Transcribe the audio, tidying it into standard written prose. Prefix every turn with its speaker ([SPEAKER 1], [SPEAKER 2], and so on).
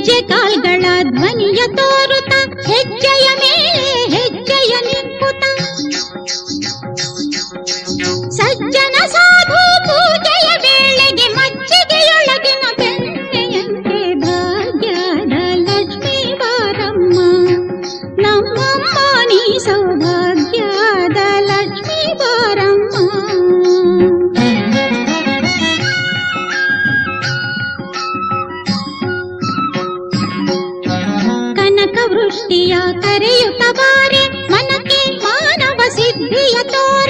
[SPEAKER 1] ಗೆಜ್ಜೆ ಕಾಲ್ಗಳ ಧ್ವನಿಯ ತೋರುತ್ತ ಹೆಜ್ಜೆಯ ಮೇಲೆ ಹೆಜ್ಜೆಯ ನಿಂಪುತ ಸಜ್ಜನ ಸಾಧು ಪೂಜೆಯ ವೇಳೆಗೆ ಮಜ್ಜಿಗೆಯೊಳಗಿನ ಬೆಣ್ಣೆಯಂತೆ ಭಾಗ್ಯದ ಲಕ್ಷ್ಮೀ ಬಾರಮ್ಮ ನಮ್ಮಮ್ಮ ನೀ ಸೌಭಾಗ್ಯದ ಲಕ್ಷ್ಮೀ ಬಾರಮ್ಮ. ಕನಕ ವೃಷ್ಟಿಯ ಕರೆಯುತ್ತ ಬಾರೆ ಮನಕ್ಕೆ ಮಾನವ ಸಿದ್ಧಿಯ ತೋರ